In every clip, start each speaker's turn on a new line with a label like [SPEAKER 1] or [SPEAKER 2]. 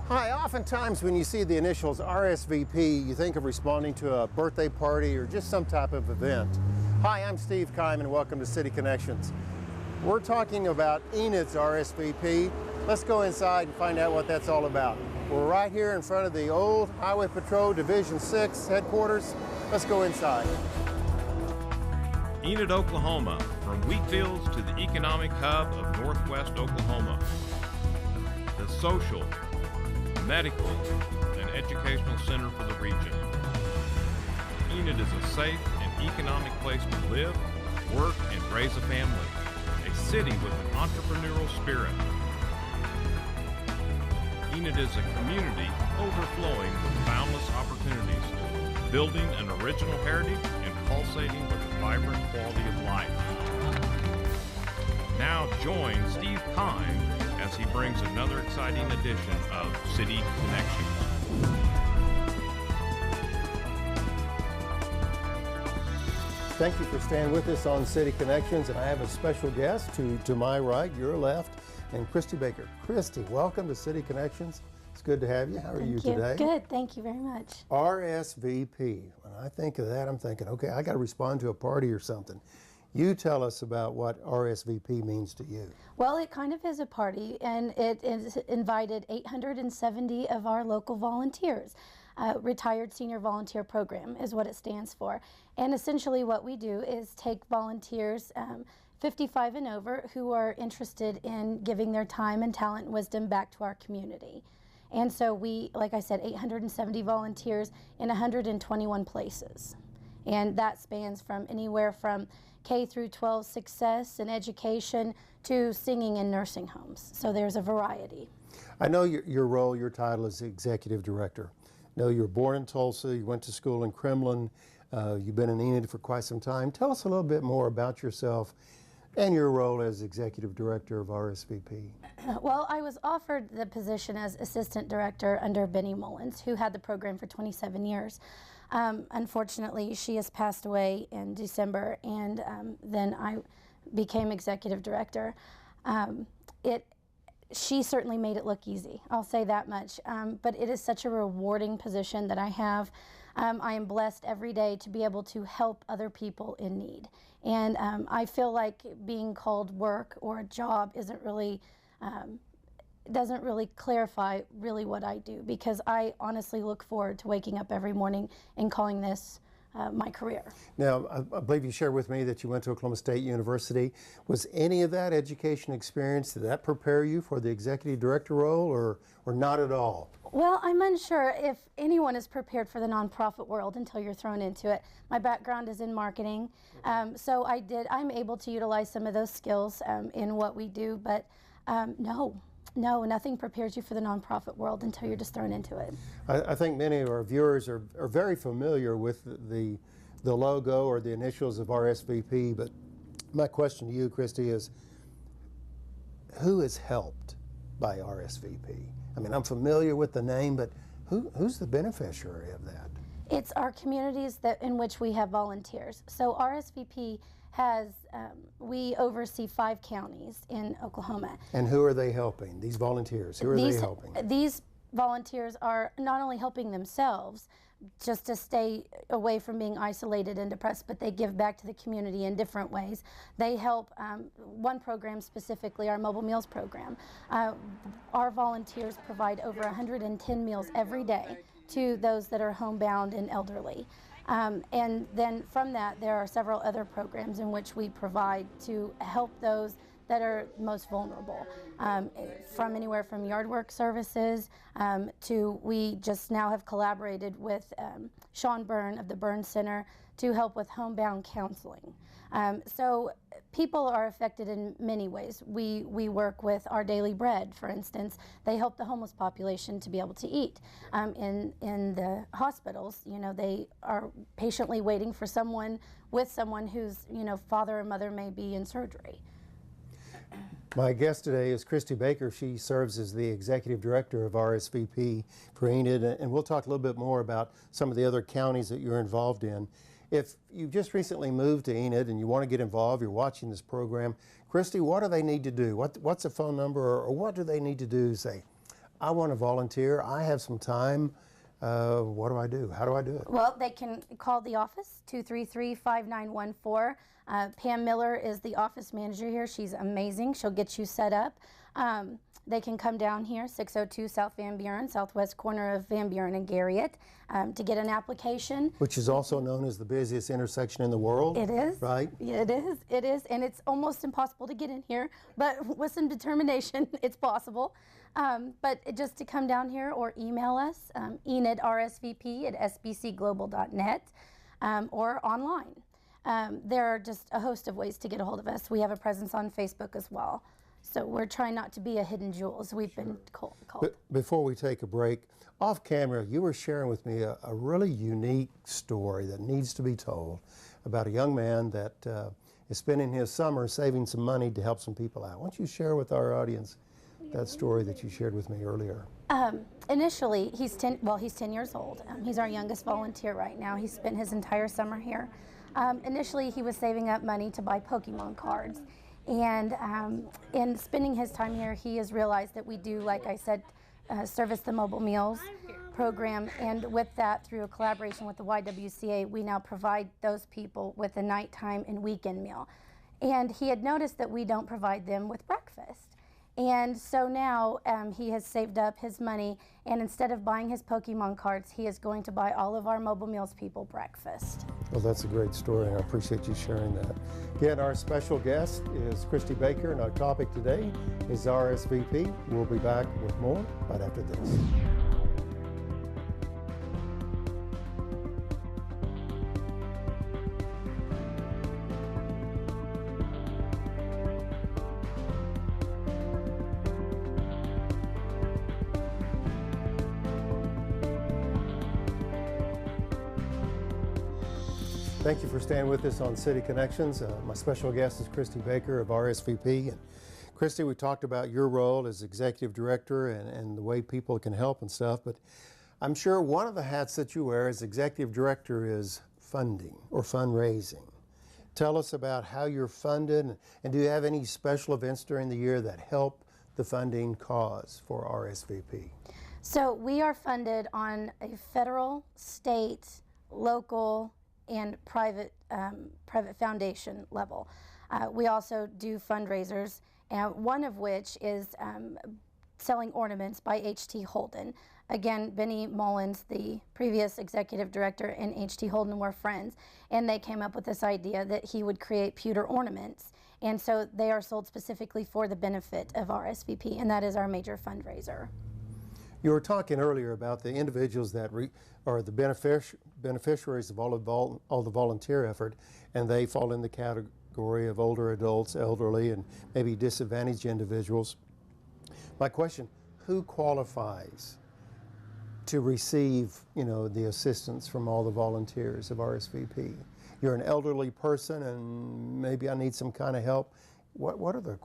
[SPEAKER 1] Hi, oftentimes when you see the initials RSVP, you think of responding to a birthday party or just some type of event. Hi, I'm Steve Keim and welcome to City Connections. We're talking about Enid's RSVP. Let's go inside and find out what that's all about. We're right here in front of the old Highway Patrol Division 6 headquarters. Let's go inside.
[SPEAKER 2] Enid, Oklahoma, from wheat fields to the economic hub of northwest Oklahoma. The social, medical, and educational center for the region. Enid is a safe and economic place to live, work, and raise a family. A city with an entrepreneurial spirit. Enid is a community overflowing with boundless opportunities, building an original heritage and pulsating with a vibrant quality of life. Now join Steve Keim as he brings another exciting edition of City Connections.
[SPEAKER 1] Thank you for staying with us on City Connections, and I have a special guest to my right, your left, and Christy Baker. Christy, welcome to City Connections. It's good to have you. How are you today?
[SPEAKER 3] Good, thank you very much.
[SPEAKER 1] RSVP. When I think of that, I'm thinking, okay, I got to respond to a party or something. You tell us about what RSVP means to you.
[SPEAKER 3] Well, it kind of is a party, and it is invited 870 of our local volunteers. Retired Senior Volunteer Program is what it stands for. And essentially what we do is take volunteers 55 and over who are interested in giving their time and talent and wisdom back to our community. And so we, like I said, 870 volunteers in 121 places. And that spans from anywhere from K through 12 success and education to singing in nursing homes. So there's a variety.
[SPEAKER 1] I know your role, your title is Executive Director. I know you were born in Tulsa, you went to school in Kremlin, you've been in Enid for quite some time. Tell us a little bit more about yourself and your role as Executive Director of RSVP.
[SPEAKER 3] Well, I was offered the position as Assistant Director under Benny Mullins, who had the program for 27 years. Unfortunately, she has passed away in December, and then I became Executive Director. She certainly made it look easy, I'll say that much, but it is such a rewarding position that I have. I am blessed every day to be able to help other people in need. And I feel like being called work or a job isn't really, doesn't really clarify really what I do, because I honestly look forward to waking up every morning and calling this my career. Now,
[SPEAKER 1] I believe you shared with me that you went to Oklahoma State University. Was any of that education experience, did that prepare you for the Executive Director role, or not at all?
[SPEAKER 3] Well, I'm unsure if anyone is prepared for the nonprofit world until you're thrown into it. My background is in marketing, so I'm able to utilize some of those skills in what we do, but no, nothing prepares you for the nonprofit world until you're just thrown into it.
[SPEAKER 1] I think many of our viewers are very familiar with the logo or the initials of RSVP, but my question to you, Christy, is who is helped by RSVP? I mean, I'm familiar with the name, but who's the beneficiary of that?
[SPEAKER 3] It's our communities in which we have volunteers. So RSVP has, we oversee 5 counties in Oklahoma.
[SPEAKER 1] And who are they helping? These volunteers, who are they helping?
[SPEAKER 3] These volunteers are not only helping themselves just to stay away from being isolated and depressed, but they give back to the community in different ways. They help, one program specifically, our mobile meals program. Our volunteers provide over 110 meals every day to those that are homebound and elderly. And then from that, there are several other programs in which we provide to help those that are most vulnerable, from anywhere from yard work services to we just now have collaborated with Sean Byrne of the Byrne Center to help with homebound counseling. So people are affected in many ways. We work with Our Daily Bread, for instance. They help the homeless population to be able to eat. In the hospitals, you know, they are patiently waiting for someone whose, you know, father or mother may be in surgery.
[SPEAKER 1] My guest today is Christy Baker. She serves as the Executive Director of RSVP for Enid, and we'll talk a little bit more about some of the other counties that you're involved in. If you've just recently moved to Enid and you want to get involved, you're watching this program, Christy, what do they need to do? What's a phone number, or what do they need to do to say, I want to volunteer, I have some time, what do I do? How do I do it?
[SPEAKER 3] Well, they can call the office, 233-5914. Pam Miller is the office manager here. She's amazing. She'll get you set up. They can come down here, 602 South Van Buren, southwest corner of Van Buren and Garriott, to get an application.
[SPEAKER 1] Which is also known as the busiest intersection in the world.
[SPEAKER 3] It is.
[SPEAKER 1] Right?
[SPEAKER 3] Yeah, it is, and it's almost impossible to get in here, but with some determination, it's possible. But just to come down here or email us, enid rsvp@sbcglobal.net, or online. There are just a host of ways to get a hold of us. We have a presence on Facebook as well. So we're trying not to be a hidden jewel, as we've been called.
[SPEAKER 1] But before we take a break, off camera, you were sharing with me a really unique story that needs to be told about a young man that is spending his summer saving some money to help some people out. Why don't you share with our audience that story that you shared with me earlier?
[SPEAKER 3] Initially, he's 10 years old. He's our youngest volunteer right now. He spent his entire summer here. Initially, he was saving up money to buy Pokemon cards. And in spending his time here, he has realized that we do, like I said, service the mobile meals program. And with that, through a collaboration with the YWCA, we now provide those people with a nighttime and weekend meal. And he had noticed that we don't provide them with breakfast. And so now he has saved up his money, and instead of buying his Pokemon cards, he is going to buy all of our mobile meals people breakfast.
[SPEAKER 1] Well, that's a great story, and I appreciate you sharing that. Again, our special guest is Christy Baker, and our topic today is RSVP. We'll be back with more right after this. Thank you for staying with us on City Connections. My special guest is Christy Baker of RSVP. And Christy, we talked about your role as executive director and the way people can help and stuff, but I'm sure one of the hats that you wear as executive director is funding or fundraising. Tell us about how you're funded, and do you have any special events during the year that help the funding cause for RSVP?
[SPEAKER 3] So we are funded on a federal, state, local, and private foundation level. We also do fundraisers, one of which is selling ornaments by H.T. Holden. Again, Benny Mullins, the previous executive director, and H.T. Holden were friends, and they came up with this idea that he would create pewter ornaments, and so they are sold specifically for the benefit of RSVP, and that is our major fundraiser.
[SPEAKER 1] You were talking earlier about the individuals that are the beneficiaries of all the volunteer effort, and they fall in the category of older adults, elderly, and maybe disadvantaged individuals. My question, who qualifies to receive, the assistance from all the volunteers of RSVP? You're an elderly person and maybe I need some kind of help. What are the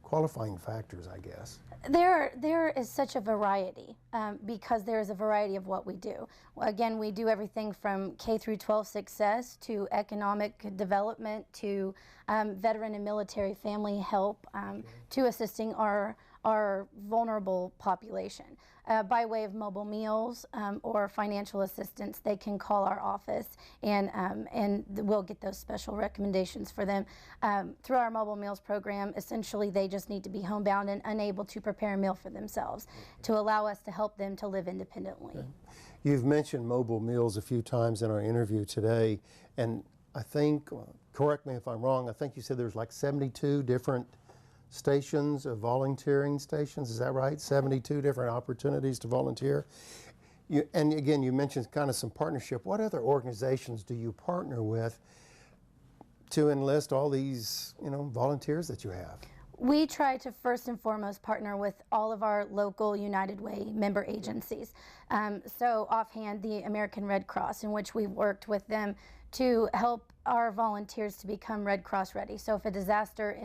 [SPEAKER 1] qualifying factors, I guess?
[SPEAKER 3] There is such a variety because there is a variety of what we do. Again, we do everything from K through 12 success to economic development to veteran and military family help to assisting our vulnerable population. By way of mobile meals or financial assistance, they can call our office and we'll get those special recommendations for them. Through our mobile meals program, essentially they just need to be homebound and unable to prepare a meal for themselves to allow us to help them to live independently.
[SPEAKER 1] Okay. You've mentioned mobile meals a few times in our interview today, and I think, correct me if I'm wrong, I think you said there's like 72 different stations of volunteering stations, is that right? 72 different opportunities to volunteer. And again, you mentioned kind of some partnership. What other organizations do you partner with to enlist all these, volunteers that you have?
[SPEAKER 3] We try to first and foremost partner with all of our local United Way member agencies. So offhand, the American Red Cross, in which we've worked with them to help our volunteers to become Red Cross ready. So if a disaster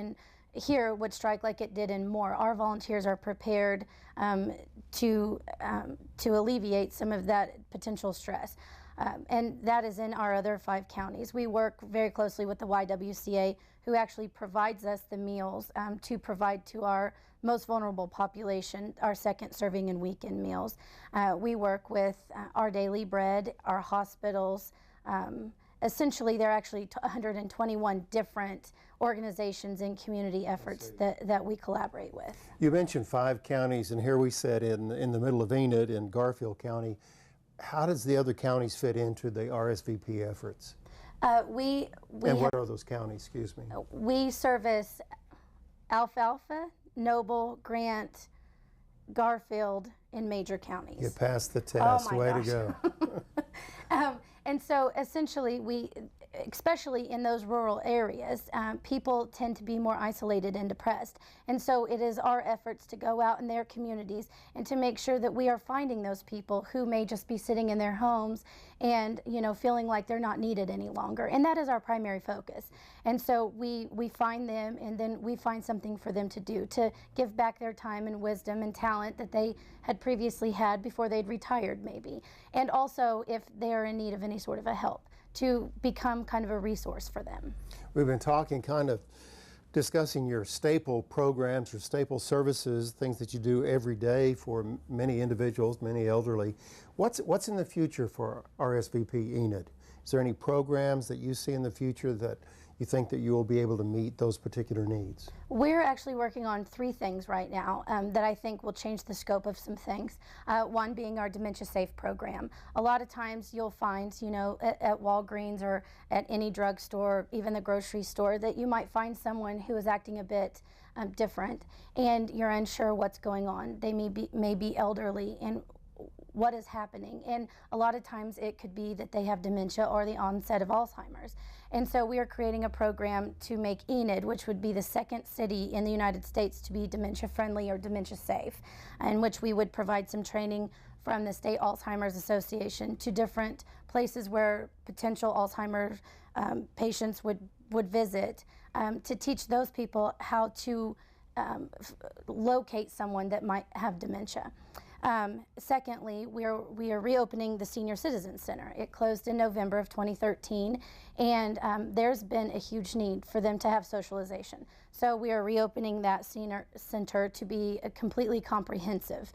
[SPEAKER 3] here would strike like it did in Moore, our volunteers are prepared to alleviate some of that potential stress. And that is in our other 5 counties. We work very closely with the YWCA, who actually provides us the meals to provide to our most vulnerable population, our second serving and weekend meals. We work with Our Daily Bread, our hospitals. Essentially, there are actually 121 different organizations and community efforts that we collaborate with.
[SPEAKER 1] You mentioned 5 counties, and here we sit in the middle of Enid in Garfield County. How does the other counties fit into the RSVP efforts? And what are those counties, excuse me?
[SPEAKER 3] We service Alfalfa, Noble, Grant, Garfield, and major counties.
[SPEAKER 1] You passed the test.
[SPEAKER 3] Oh my
[SPEAKER 1] Way
[SPEAKER 3] gosh.
[SPEAKER 1] to go.
[SPEAKER 3] And so essentially especially in those rural areas, people tend to be more isolated and depressed. And so it is our efforts to go out in their communities and to make sure that we are finding those people who may just be sitting in their homes and, you know, feeling like they're not needed any longer. And that is our primary focus. And so we find them, and then we find something for them to do, to give back their time and wisdom and talent that they had previously had before they'd retired maybe. And also if they are in need of any sort of a help, to become kind of a resource for them.
[SPEAKER 1] We've been talking, kind of discussing your staple programs, your staple services, things that you do every day for many individuals, many elderly. What's in the future for RSVP Enid? Is there any programs that you see in the future that you think that you will be able to meet those particular needs?
[SPEAKER 3] We're actually working on 3 things right now that I think will change the scope of some things. One being our Dementia Safe program. A lot of times you'll find, you know, at Walgreens or at any drugstore, even the grocery store, that you might find someone who is acting a bit different, and you're unsure what's going on. They may be elderly, and what is happening. And a lot of times it could be that they have dementia or the onset of Alzheimer's. And so we are creating a program to make Enid, which would be the second city in the United States to be dementia friendly or dementia safe, in which we would provide some training from the State Alzheimer's Association to different places where potential Alzheimer's patients would visit, to teach those people how to locate someone that might have dementia. Secondly, we are reopening the Senior Citizen Center. It closed in November of 2013, and there's been a huge need for them to have socialization. So we are reopening that senior center to be completely comprehensive,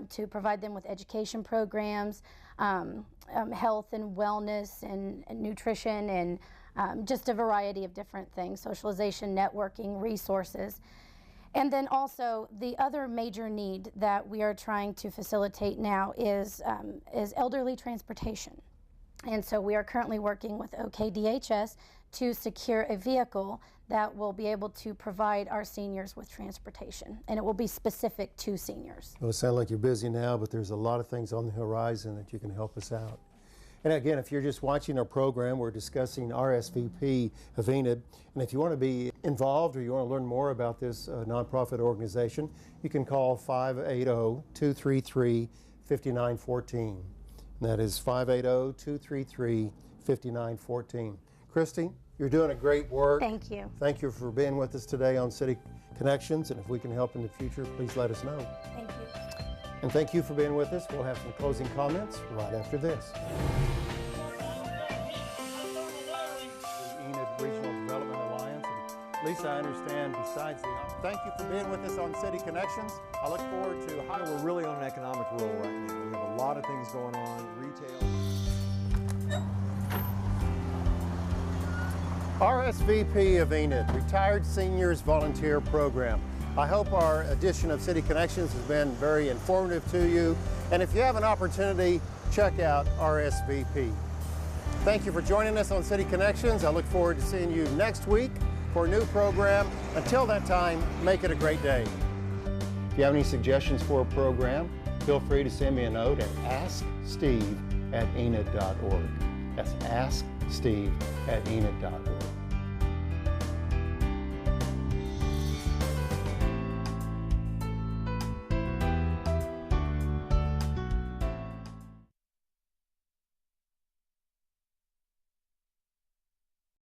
[SPEAKER 3] to provide them with education programs, health and wellness and nutrition, and just a variety of different things, socialization, networking, resources. And then also the other major need that we are trying to facilitate now is elderly transportation. And so we are currently working with OKDHS to secure a vehicle that will be able to provide our seniors with transportation, and it will be specific to seniors.
[SPEAKER 1] Well, it sounds like you're busy now, but there's a lot of things on the horizon that you can help us out. And again, if you're just watching our program, we're discussing RSVP of Enid. And if you want to be involved or you want to learn more about this nonprofit organization, you can call 580-233-5914. That is 580-233-5914. Christy, you're doing a great work.
[SPEAKER 3] Thank you.
[SPEAKER 1] Thank you for being with us today on City Connections. And if we can help in the future, please let us know.
[SPEAKER 3] Thank you.
[SPEAKER 1] And thank you for being with us. We'll have some closing comments right after this. The Enid Regional Development Alliance. And Lisa, I understand besides the... Thank you for being with us on City Connections. I look forward to...
[SPEAKER 4] We're really on an economic roll right now. We have a lot of things going on, retail.
[SPEAKER 1] RSVP of Enid, Retired Seniors Volunteer Program. I hope our edition of City Connections has been very informative to you. And if you have an opportunity, check out RSVP. Thank you for joining us on City Connections. I look forward to seeing you next week for a new program. Until that time, make it a great day. If you have any suggestions for a program, feel free to send me a note at asksteve@enid.org. That's asksteve@enid.org.